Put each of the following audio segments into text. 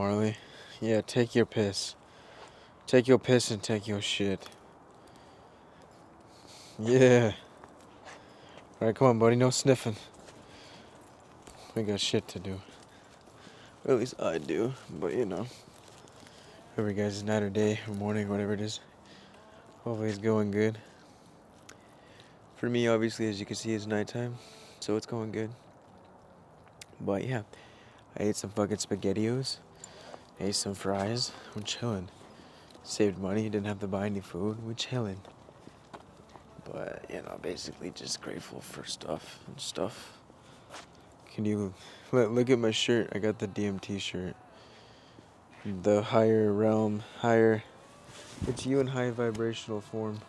Marley. Yeah, take your piss. Take your piss and take your shit. Yeah. Alright, come on, buddy. No sniffing. We got shit to do. Or at least I do. But, you know. Every guy's night or day or morning, whatever it is. Hopefully it's going good. For me, obviously, as you can see, it's nighttime. So it's going good. But, yeah. I ate some fucking SpaghettiOs. Ate some fries. I'm chilling. Saved money. Didn't have to buy any food. We're chilling. But, you know, basically just grateful for stuff and stuff. Can you look at my shirt? I got the DMT shirt. The higher realm, higher. It's you in high vibrational form.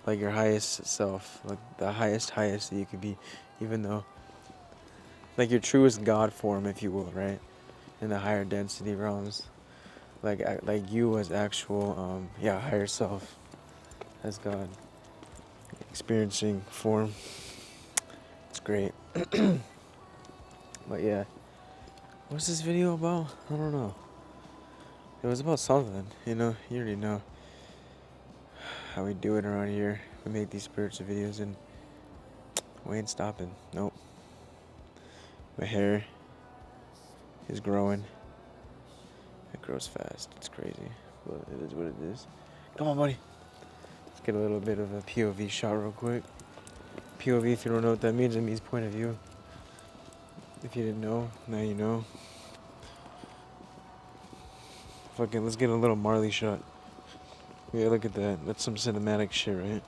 Like your highest self. Like the highest that you could be. Even though. Like your truest God form, if you will, right? In the higher density realms. Like you as actual, higher self. As God. Experiencing form. It's great. But yeah. What's this video about? I don't know. It was about something, you know. You already know how we do it around here. We make these spiritual videos and we ain't stopping. Nope. My hair is growing. It grows fast. It's crazy. But it is what it is. Come on, buddy. Let's get a little bit of a POV shot real quick. POV, if you don't know what that means, it means point of view. If you didn't know, now you know. Fucking, let's get a little Marley shot. Yeah, look at that. That's some cinematic shit, right?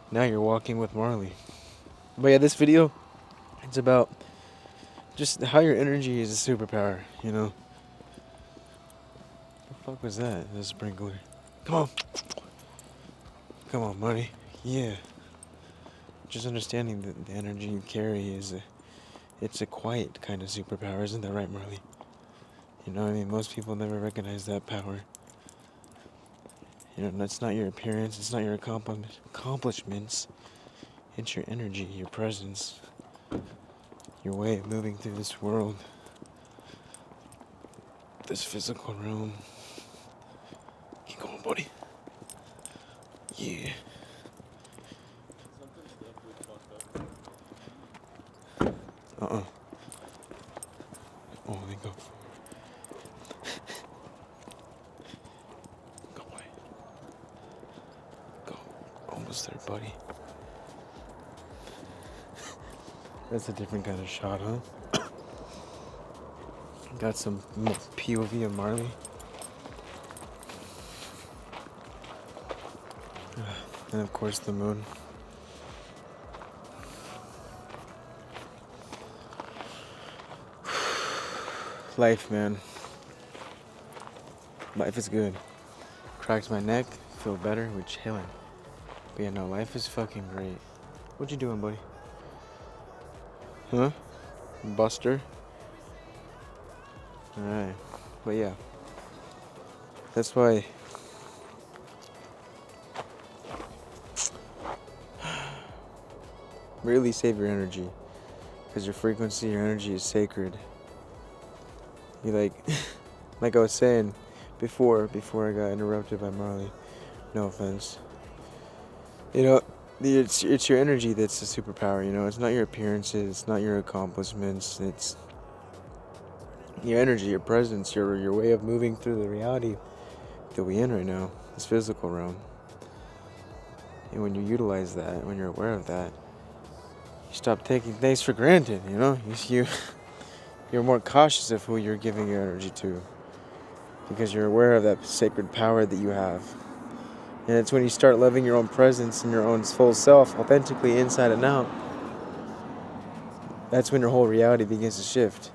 Now you're walking with Marley. But yeah, this video, it's about just how your energy is a superpower, you know? What the fuck was that? The sprinkler. Come on. Come on, buddy. Yeah. Just understanding that the energy you carry it's a quiet kind of superpower, isn't that right, Marley? You know what I mean? Most people never recognize that power. You know, that's not your appearance, it's not your accomplishments. It's your energy, your presence, your way of moving through this world, this physical realm. Keep going, buddy. Yeah. Oh, they go. Go away. Go. Almost there, buddy. That's a different kind of shot, huh? Got some POV of Marley. And of course the moon. Life, man. Life is good. Cracked my neck, feel better, we're chilling. But yeah, no, life is fucking great. What you doing, buddy? Huh? Buster? Alright. But yeah. That's why really save your energy. Because your frequency, your energy is sacred. You like I was saying before I got interrupted by Marley. No offense. You know, it's your energy that's the superpower, you know. It's not your appearances, it's not your accomplishments, it's your energy, your presence, your way of moving through the reality that we in right now, this physical realm. And when you utilize that, when you're aware of that, you stop taking things for granted, you know? You're more cautious of who you're giving your energy to. Because you're aware of that sacred power that you have. And it's when you start loving your own presence and your own full self, authentically inside and out, that's when your whole reality begins to shift.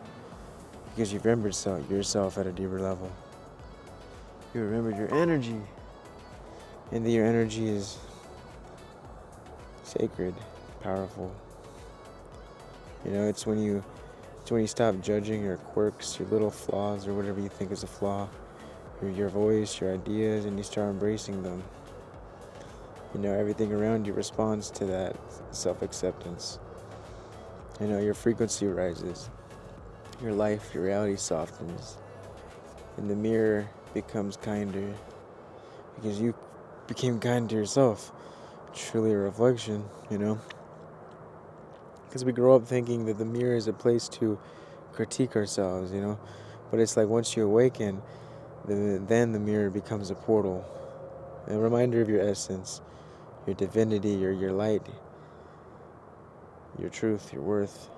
Because you've remembered yourself at a deeper level. You remembered your energy. And that your energy is sacred, powerful. You know, it's when you stop judging your quirks, your little flaws, or whatever you think is a flaw, your voice, your ideas, and you start embracing them. You know, everything around you responds to that self-acceptance. You know, your frequency rises. Your life, your reality softens. and the mirror becomes kinder because you became kind to yourself. Truly a reflection, because we grow up thinking that the mirror is a place to critique ourselves, but it's like once you awaken, then the mirror becomes a portal, a reminder of your essence, your divinity, your light, your truth, your worth.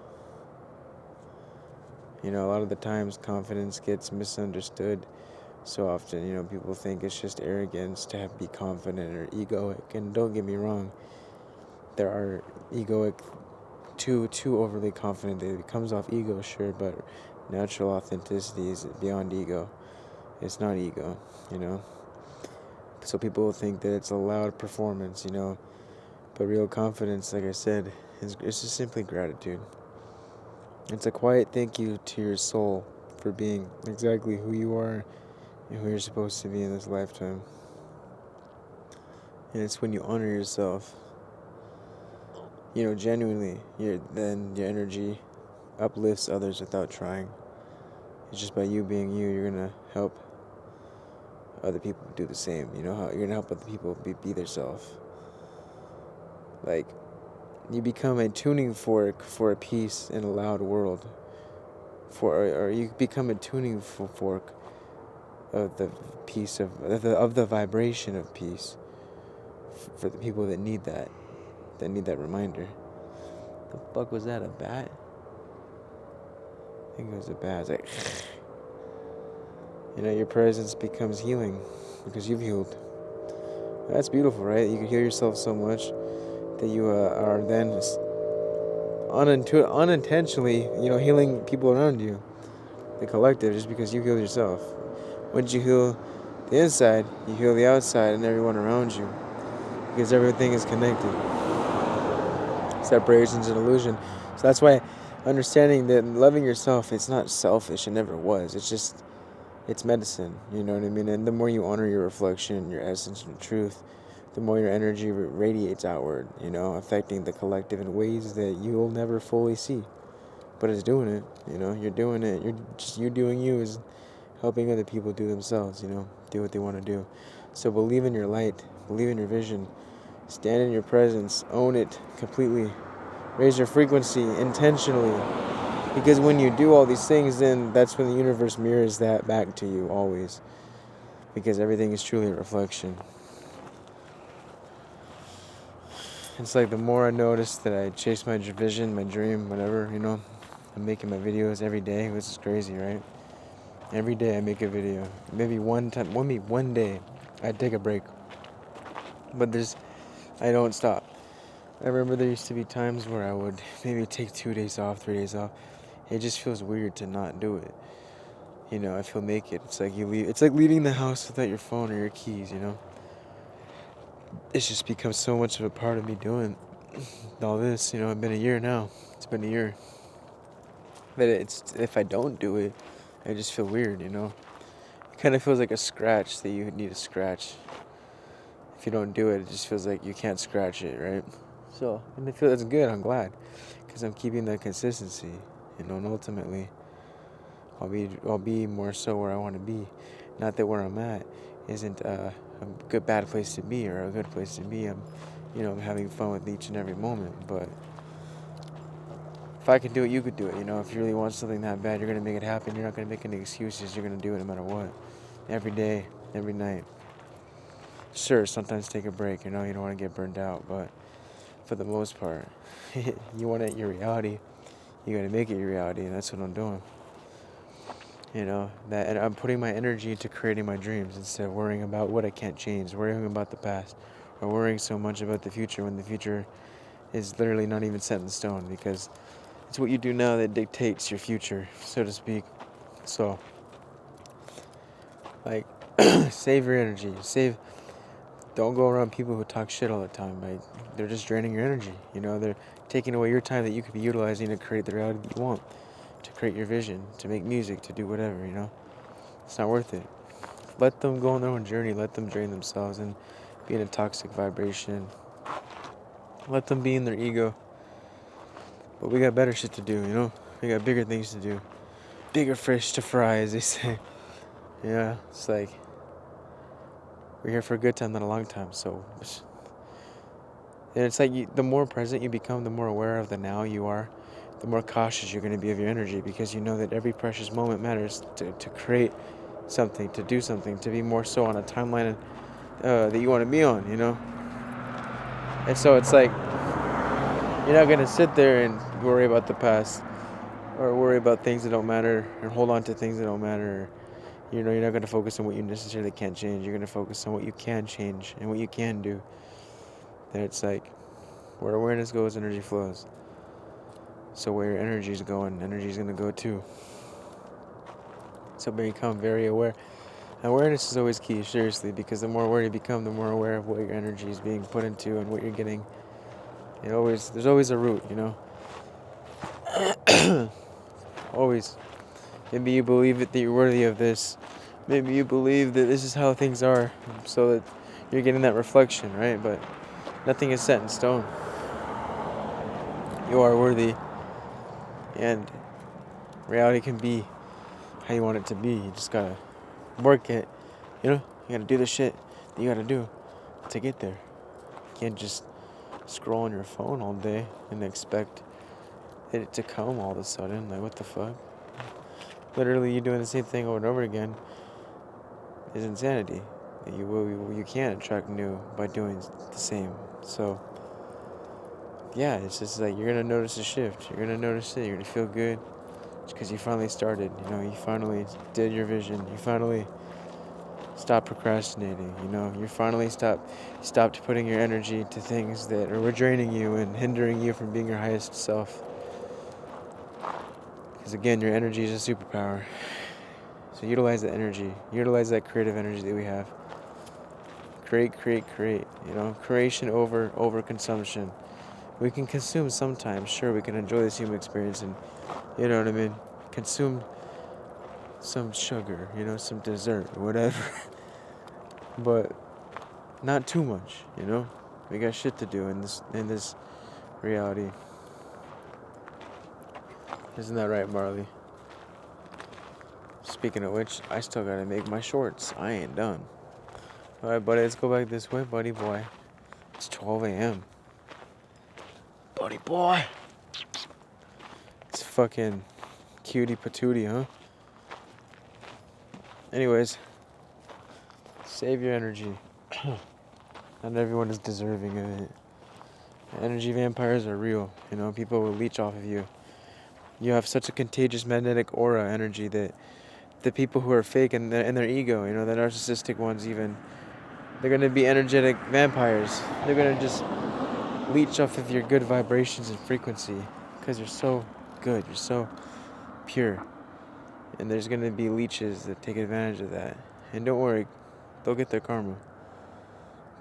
A lot of the times confidence gets misunderstood so often. People think it's just arrogance to be confident or egoic. And don't get me wrong, there are egoic, too overly confident. It comes off ego, sure, but natural authenticity is beyond ego. It's not ego, So people will think that it's a loud performance, But real confidence, like I said, it's just simply gratitude. It's a quiet thank you to your soul for being exactly who you are and who you're supposed to be in this lifetime. And it's when you honor yourself, genuinely, then your energy uplifts others without trying. It's just by you being you, you're going to help other people do the same. How you're going to help other people be themselves. Like, you become a tuning fork for a peace in a loud world. Or you become a tuning fork of the peace of the vibration of peace for the people that need that reminder. The fuck was that, a bat? I think it was a bat. It's like your presence becomes healing because you've healed. That's beautiful, right? You can heal yourself so much that you are then unintentionally, healing people around you, the collective, just because you healed yourself. Once you heal the inside, you heal the outside and everyone around you, because everything is connected. Separation is an illusion. So that's why understanding that loving yourself, it's not selfish. It never was. It's medicine. You know what I mean? And the more you honor your reflection, your essence, and truth, the more your energy radiates outward, affecting the collective in ways that you'll never fully see. But it's doing it, you're doing it. You doing you is helping other people do themselves, do what they want to do. So believe in your light, believe in your vision, stand in your presence, own it completely, raise your frequency intentionally. Because when you do all these things, then that's when the universe mirrors that back to you always. Because everything is truly a reflection. It's like the more I notice that I chase my vision, my dream, whatever, I'm making my videos every day, which is crazy, right? Every day I make a video. Maybe one day I take a break. But I don't stop. I remember there used to be times where I would maybe take 2 days off, 3 days off. It just feels weird to not do it. I feel naked. It's like it's like leaving the house without your phone or your keys, It's just become so much of a part of me doing all this, It's been a year now. It's been a year. But if I don't do it, I just feel weird, It kind of feels like a scratch that you need to scratch. If you don't do it, it just feels like you can't scratch it, right? So, and I feel that's good. I'm glad, because I'm keeping that consistency, and ultimately, I'll be more so where I want to be. Not that where I'm at isn't a bad place to be or a good place to be. I'm having fun with each and every moment. But if I could do it, you could do it. If you really want something that bad, you're gonna make it happen. You're not gonna make any excuses. You're gonna do it no matter what. Every day, every night. Sure, sometimes take a break. You don't want to get burned out, but for the most part, you want it your reality. You gotta make it your reality, and that's what I'm doing. And I'm putting my energy into creating my dreams instead of worrying about what I can't change, worrying about the past, or worrying so much about the future when the future is literally not even set in stone, because it's what you do now that dictates your future, so to speak. So, like, save your energy. Don't go around people who talk shit all the time. Right? They're just draining your energy. They're taking away your time that you could be utilizing to create the reality that you want, to create your vision, to make music, to do whatever, It's not worth it. Let them go on their own journey. Let them drain themselves and be in a toxic vibration. Let them be in their ego. But we got better shit to do, We got bigger things to do. Bigger fish to fry, as they say. Yeah, it's like we're here for a good time, not a long time. So, and it's like the more present you become, the more aware of the now you are, the more cautious you're going to be of your energy, because you know that every precious moment matters to create something, to do something, to be more so on a timeline that you want to be on, you know? And so it's like you're not going to sit there and worry about the past or worry about things that don't matter or hold on to things that don't matter. You know, you're not going to focus on what you necessarily can't change. You're going to focus on what you can change and what you can do. That it's like where awareness goes, energy flows. So where your energy is going, energy is going to go too. So become very aware. Awareness is always key, seriously, because the more aware you become, the more aware of what your energy is being put into and what you're getting. There's always a route, you know. Always. Maybe you believe that you're worthy of this. Maybe you believe that this is how things are, so that you're getting that reflection, right? But nothing is set in stone. You are worthy, and reality can be how you want it to be. You just gotta work it, you know? You gotta do the shit that you gotta do to get there. You can't just scroll on your phone all day and expect it to come all of a sudden. Like, what the fuck? Literally, you doing the same thing over and over again is insanity. You can't attract new by doing the same. So, yeah, it's just like you're gonna notice a shift. You're gonna notice it. You're gonna feel good. It's because you finally started. You know, you finally did your vision. You finally stopped procrastinating. You know, you finally stopped putting your energy to things that were draining you and hindering you from being your highest self. Because again, your energy is a superpower. So utilize that energy. Utilize that creative energy that we have. Create, create, create. You know, creation over consumption. We can consume sometimes. Sure, we can enjoy this human experience and, you know what I mean, consume some sugar, you know, some dessert, whatever. But not too much, you know. We got shit to do in this reality. Isn't that right, Marley? Speaking of which, I still gotta make my shorts. I ain't done. Alright, buddy, let's go back this way, buddy boy. It's 12 a.m. Buddy boy. It's fucking cutie patootie, huh? Anyways, save your energy. Not everyone is deserving of it. Energy vampires are real. You know, people will leech off of you. You have such a contagious magnetic aura energy that the people who are fake in their ego, you know, the narcissistic ones even, they're going to be energetic vampires. They're going to just leech off of your good vibrations and frequency because you're so good. You're so pure. And there's going to be leeches that take advantage of that. And don't worry, they'll get their karma.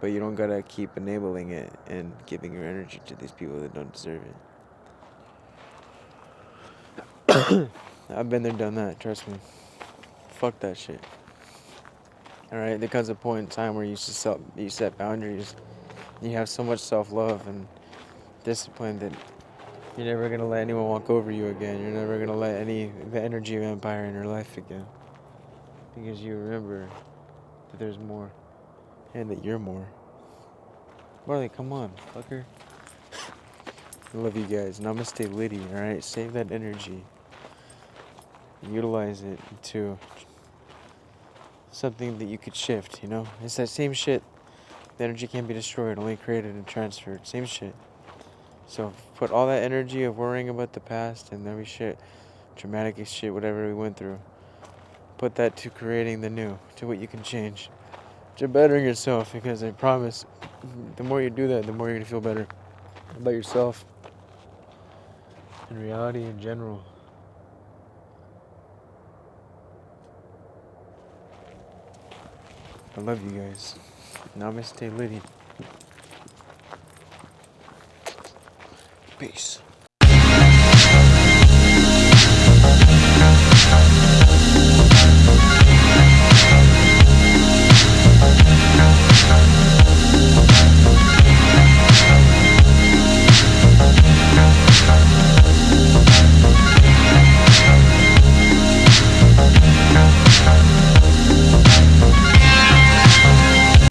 But you don't got to keep enabling it and giving your energy to these people that don't deserve it. I've been there, done that, trust me. Fuck that shit. Alright, there comes a point in time where you set boundaries. You have so much self-love and discipline that you're never going to let anyone walk over you again. You're never going to let any energy vampire in your life again. Because you remember that there's more. And that you're more. Marley, come on, fucker. I love you guys. Namaste Liddy, alright? Save that energy. Utilize it to something that you could shift, you know? It's that same shit. The energy can't be destroyed, only created and transferred. Same shit. So put all that energy of worrying about the past and every shit, traumatic shit, whatever we went through. Put that to creating the new, to what you can change. To bettering yourself, because I promise, the more you do that, the more you're gonna feel better about yourself and reality in general. I love you guys. Namaste Liddy. Peace.